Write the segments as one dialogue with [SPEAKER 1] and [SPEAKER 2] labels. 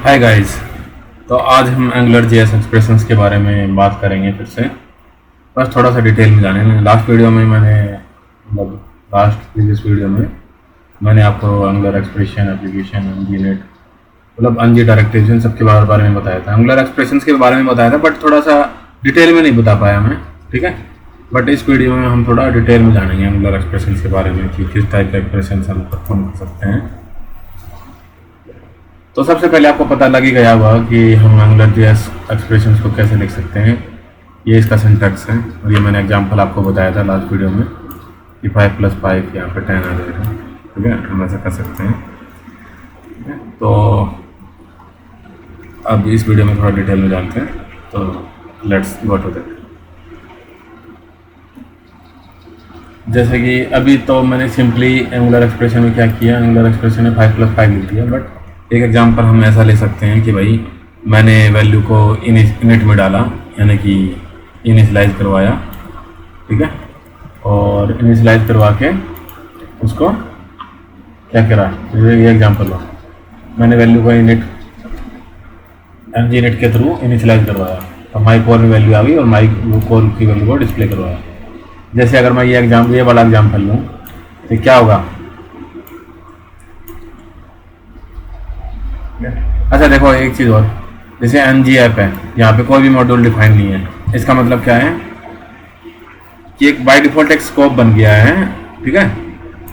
[SPEAKER 1] Hi guys. तो आज हम एंगुलर जेएस एक्सप्रेशंस के बारे में बात करेंगे फिर से। बस थोड़ा सा डिटेल में जाने में लास्ट वीडियो में लास्ट प्रीवियस वीडियो में मैंने आपको angular expression application ng init NG directive सबके बारे में बताया था। एंगुलर एक्सप्रेशंस के बारे में बताया था बट थोड़ा सा डिटेल में नहीं बता पाया मैं, ठीक है। बट इस वीडियो में हम थोड़ा डिटेल में जानेंगे एंगुलर एक्सप्रेशंस के बारे में कि किस टाइप के एक्सप्रेशन हम परफॉर्म कर सकते हैं। तो सबसे पहले आपको पता लग ही गया होगा कि हम एंगुलर जेएस एक्सप्रेशंस को कैसे लिख सकते हैं। ये इसका सिंटैक्स है और ये मैंने एग्जांपल आपको बताया था लास्ट वीडियो में कि 5 + 5 यहाँ पे 10 आ जाएगा, ठीक है। हम ऐसा कर सकते हैं, ठीक है। तो अब इस वीडियो में थोड़ा डिटेल में जानते हैं, तो लेट्स गो टू दैट। जैसे कि अभी तो मैंने सिंपली एंगुलर एक्सप्रेशन में क्या किया, एंगुलर एक्सप्रेशन में 5 + 5 लिख दिया। बट एक एग्जांपल हम ऐसा ले सकते हैं कि भाई मैंने वैल्यू को इनिट में डाला, यानी कि इनिशियलाइज करवाया, ठीक है। और इनिशियलाइज करवा के उसको क्या करा, ये एग्जांपल हो, मैंने वैल्यू को एनजीनेट के थ्रू इनिशियलाइज करवाया और माई कॉल में वैल्यू आ गई और माई कॉल की वैल्यू को डिस्प्ले करवाया। जैसे अगर मैं ये वाला एग्जांपल लूँ तो क्या होगा। अच्छा देखो एक चीज़ और, जैसे एनजी ऐप है, यहाँ पे कोई भी मॉड्यूल डिफाइन नहीं है। इसका मतलब क्या है कि एक बाय डिफॉल्ट एक स्कोप बन गया है, ठीक है।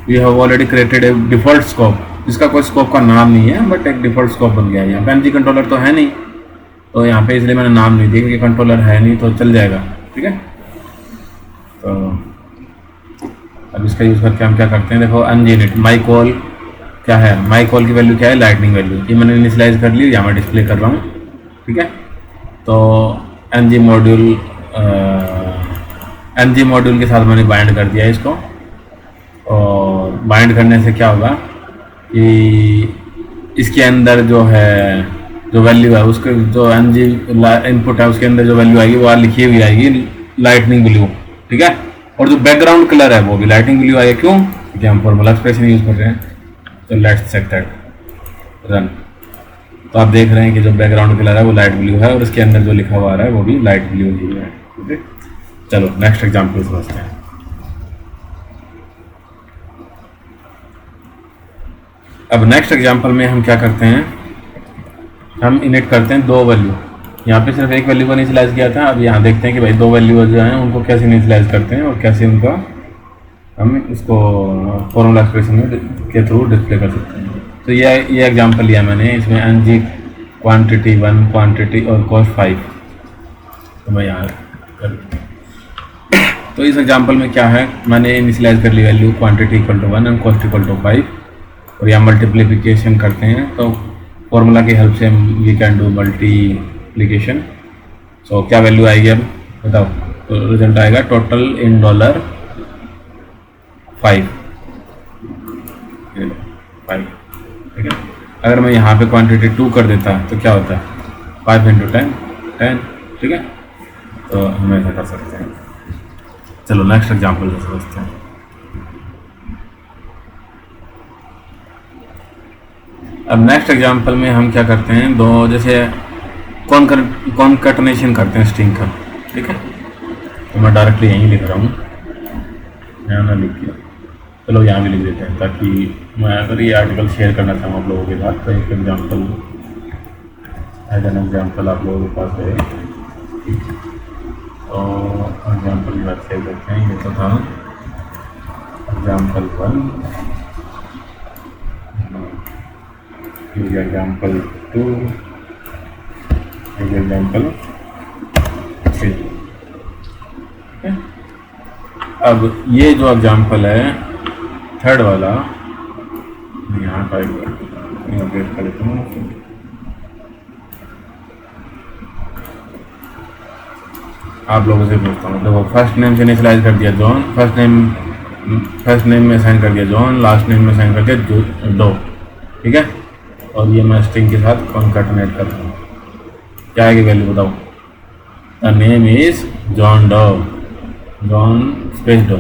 [SPEAKER 1] We have already created a default scope, जिसका कोई स्कोप का नाम नहीं है बट एक डिफॉल्ट स्कोप बन गया है। यहाँ पे एनजी कंट्रोलर तो है नहीं, तो यहाँ पे इसलिए मैंने नाम नहीं दिया, क्योंकि कंट्रोलर है नहीं तो चल जाएगा, ठीक है। तो अब इसका यूज़ करके हम क्या करते हैं, देखो एनजीनेट माई कॉल क्या है, माई कॉल की वैल्यू क्या है, लाइटनिंग वैल्यू, ये मैंने इनिशियलाइज कर ली, यहाँ मैं डिस्प्ले कर रहा हूँ, ठीक है। तो एनजी मॉड्यूल के साथ मैंने बाइंड कर दिया इसको। और बाइंड करने से क्या होगा कि इसके अंदर जो है, जो वैल्यू है उसके, जो एनजी इनपुट है उसके अंदर जो वैल्यू आएगी वो लिखी हुई आएगी लाइटनिंग ब्लू, ठीक है। और जो बैकग्राउंड कलर है वो भी लाइटनिंग ब्लू आएगा। क्यों? क्योंकि हम फॉर्मूला एक्सप्रेशन यूज़ कर रहे हैं। तो लेट्स चेक दैट, रन। तो आप देख रहे हैं कि जो बैकग्राउंड कलर है वो लाइट ब्लू है और इसके अंदर जो लिखा हुआ आ रहा है वो भी लाइट ब्लू ही है, ठीक है। चलो नेक्स्ट एग्जांपल समझते हैं। अब नेक्स्ट एग्जांपल में हम क्या करते हैं, हम इनिट करते हैं दो वैल्यू। यहाँ पे सिर्फ एक वैल्यू को इनिशियलाइज किया था, अब यहाँ देखते हैं कि भाई दो वैल्यू जो हैं उनको कैसे इनिशियलाइज करते हैं और कैसे उनका हम इसको फॉर्मूला एक्सप्रेशन के थ्रू डिस्प्ले कर सकते हैं। तो ये एग्जांपल लिया मैंने, इसमें एनजी क्वांटिटी 1 क्वांटिटी और कॉस्ट 5। तो मैं यहाँ कर, तो इस एग्जांपल में क्या है, मैंने इनिशियलाइज कर ली वैल्यू क्वांटिटी = 1 एंड कॉस्ट = 5 और यहाँ मल्टीप्लिकेशन करते हैं। तो फॉर्मूला की हेल्प से वी कैन डू मल्टीप्लिकेशन। सो क्या वैल्यू आएगी अब बताओ, तो रिजल्ट आएगा टोटल इन $5, ठीक है। अगर मैं यहाँ पे क्वांटिटी 2 कर देता तो क्या होता है, 5 × 10, ठीक है। तो हम ऐसा कर सकते हैं। चलो नेक्स्ट एग्जांपल से समझते हैं। अब नेक्स्ट एग्जांपल में हम क्या करते हैं, दो जैसे कॉन्कैटिनेशन करते हैं स्ट्रिंग का, ठीक है। तो मैं डायरेक्टली यहीं लिख रहा हूँ, यहाँ ना लिख दिया, चलो यहाँ भी लिख देते हैं ताकि मैं अगर ये आर्टिकल शेयर करना चाहूँ आप लोगों के साथ तो एक एग्जांपल एज एन एग्जांपल आप लोगों के पास है। तो एग्जांपल की बात शेयर करते हैं। ये तो था एग्जांपल 1, एग्जांपल 2, एग्जांपल 3। अब ये जो एग्जांपल है थर्ड वाला, यहाँ टाइप कर देता हूँ। आप लोगों से पूछता हूँ, देखो फर्स्ट नेम से इनिशियलाइज कर दिया जॉन, फर्स्ट नेम में साइन कर दिया जॉन, लास्ट नेम में साइन कर दिया डो, ठीक है। और ये मैं स्ट्रिंग के साथ कॉन्कैटिनेट करता हूँ। क्या आएगी वैल्यू बताओ, the name is John Doe, John space Doe,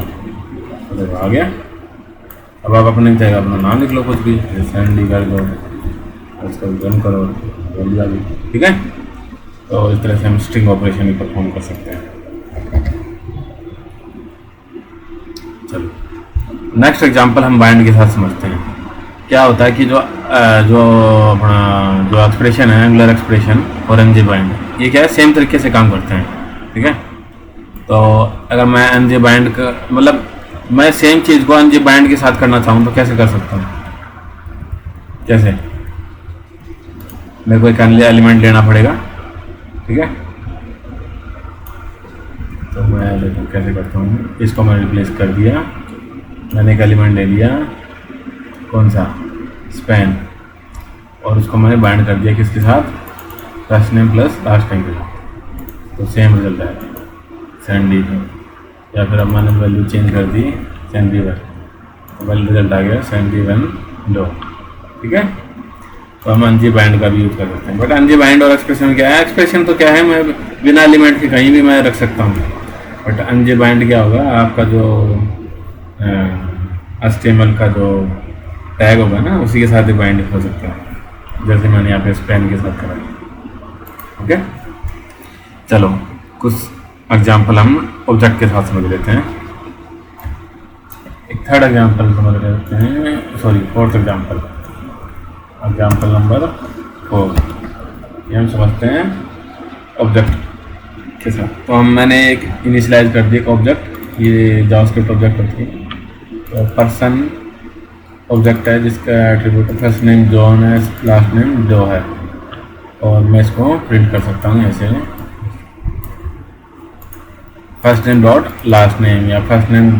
[SPEAKER 1] आ गया। अब आप अपने चाहिए अपना नाम लिख लो कुछ भी, एसएनडी कर दो, उसका रन करो, वैल्यू आ गई, ठीक है। तो इस तरह से हम स्ट्रिंग ऑपरेशन भी परफॉर्म कर सकते हैं। चलो नेक्स्ट एग्जांपल हम बाइंड के साथ समझते हैं। क्या होता है कि जो अपना जो एक्सप्रेशन है एंगुलर एक्सप्रेशन और एनजे बाइंड, ये क्या है सेम तरीके से काम करते हैं, ठीक है। तो अगर मैं एनजे बाइंड का मतलब मैं सेम चीज़ को एनजे बाइंड के साथ करना चाहूँ तो कैसे कर सकता हूँ? कैसे? मेरे को एक एलिमेंट लेना पड़ेगा, ठीक है। तो मैं देखो कैसे करता हूँ, इसको मैं रिप्लेस कर दिया, मैंने एक एलिमेंट ले लिया, कौन सा, स्पैन, और उसको मैंने बाइंड कर दिया किसके साथ, first name plus last name के साथ। तो सेम रिजल्ट आएगा सैंडी में, या फिर अब मैंने वैल्यू चेंज कर दी सैंडी वन, वैल्यू रिजल्ट आ गया सैंडी वन लो, ठीक है। तो हम एनजे बाइंड का भी यूज़ कर सकते हैं। बट एनजे बाइंड और एक्सप्रेशन क्या है? एक्सप्रेशन तो क्या है, मैं बिना एलिमेंट के कहीं भी मैं रख सकता हूँ। बट एनजे बाइंड क्या होगा, आपका जो HTML का जो टैग होगा ना उसी के साथ ही बाइंड हो सकता है, जैसे मैंने यहाँ पे स्पैन के साथ करा। ओके, चलो कुछ एग्जाम्पल हम ऑब्जेक्ट के साथ समझ लेते हैं। एक थर्ड एग्जाम्पल समझ लेते हैं, सॉरी फोर्थ एग्जाम्पल नंबर 4, ये हम समझते हैं ऑब्जेक्ट के साथ। तो मैंने एक इनिशियलाइज कर दिया एक ऑब्जेक्ट, ये जावास्क्रिप्ट ऑब्जेक्ट होती है। तो पर्सन ऑब्जेक्ट है जिसका एट्रीब्यूट फर्स्ट नेम जॉन है, लास्ट नेम डो है, और मैं इसको प्रिंट कर सकता हूँ ऐसे, first name dot last name, या first name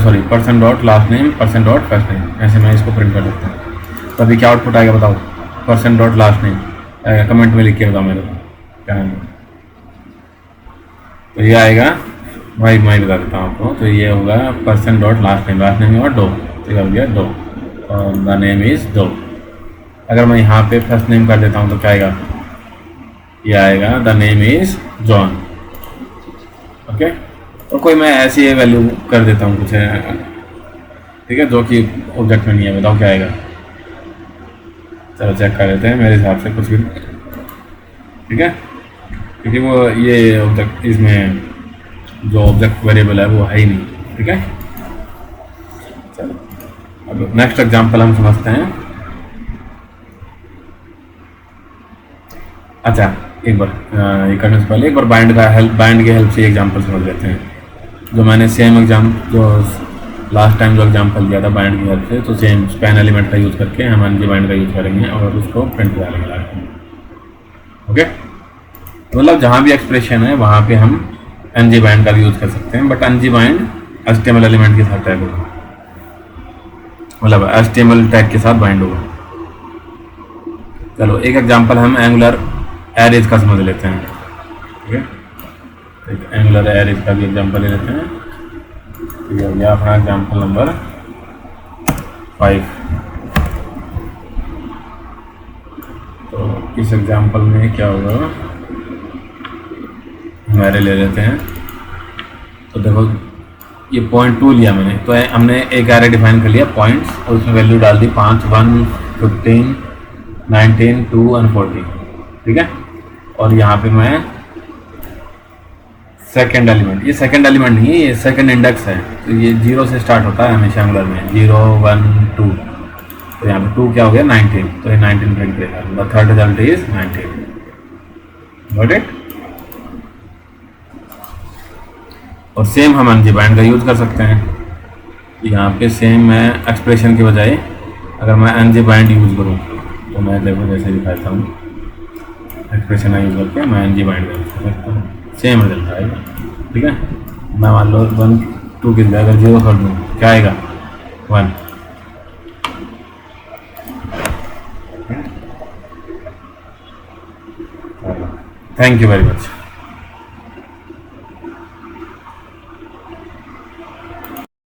[SPEAKER 1] sorry person dot last name person dot first name, ऐसे मैं इसको प्रिंट कर सकता हूँ। तो अभी क्या आउटपुट आएगा बताओ, person dot last name, comment में लिख के बताओ मेरे को क्या है। तो ये आएगा, भाई मैं बता देता हूँ आपको, तो ये होगा पर्सन डॉट लास्ट नेम और डो, तो ये हो गया डो, और द नेम इज डो। अगर मैं यहाँ पे फर्स्ट नेम कर देता हूँ तो क्या आएगा, ये आएगा the name is John. Okay, और कोई मैं ऐसी वैल्यू कर देता हूँ कुछ, ठीक है, जो कि ऑब्जेक्ट में नहीं है, बताओ क्या आएगा। चलो चेक कर लेते हैं, मेरे हिसाब से कुछ भी, ठीक है, क्योंकि वो ये ऑब्जेक्ट, इसमें जो ऑब्जेक्ट वेरिएबल है वो है ही नहीं, ठीक है। चलो अब नेक्स्ट एग्जांपल हम समझते हैं। अच्छा एक बार ये करने से पहले एक बार बाइंड की हेल्प से एग्जांपल समझ लेते हैं। जो मैंने सेम जो लास्ट टाइम जो एग्जांपल दिया था बाइंड की हेल्प से, तो सेम स्पैन एलिमेंट का यूज़ करके हम एनजे बाइंड का यूज़ करेंगे और उसको प्रिंट करा लेंगे लास्ट में। ओके, मतलब जहाँ भी एक्सप्रेशन है वहाँ पे हम एनजे बाइंड का भी यूज़ कर सकते हैं, but NJ bind HTML element के साथ टैग होगा, मतलब HTML टैग के साथ बाइंड होगा। चलो एक एग्जांपल हम एंगुलर एरेज का समझ लेते हैं, ठीक है। एक एंगुलर एरेज का भी एग्जांपल ले लेते हैं। ये हो गया अपना एग्जांपल नंबर 5। तो इस एग्जांपल में क्या होगा, हमारे ले लेते हैं। तो देखो ये पॉइंट 2 लिया मैंने, तो हमने एक एरे डिफाइन कर लिया पॉइंट्स, और उसमें वैल्यू डाल दी 5, 1, 15, 19, 2 और 40, ठीक है। और यहाँ पे मैं सेकंड एलिमेंट, ये सेकंड एलिमेंट नहीं है, ये सेकंड इंडेक्स है, तो ये 0 से स्टार्ट होता है हमेशा एंगुलर में, 0, 1, 2। तो यहाँ पे 2 क्या हो गया 19, तो ये 19 प्रिंट करेगा, the third result is 19। Got it. और सेम हम एनजे बाइंड का यूज़ कर सकते हैं। यहाँ पे सेम मैं एक्सप्रेशन के बजाय अगर मैं एनजे बाइंड यूज़ करूँ तो मैं देखो जैसे दिखाता हूँ, एक्सप्रेशन यूज़ करके मैं एनजे बाइंड का यूज़ कर सकता हूँ, सेम रिजल्ट आएगा, ठीक है। मैं मान लो 1, 2 की जगह अगर 0 कर दूँ क्या आएगा 1। Thank you very much.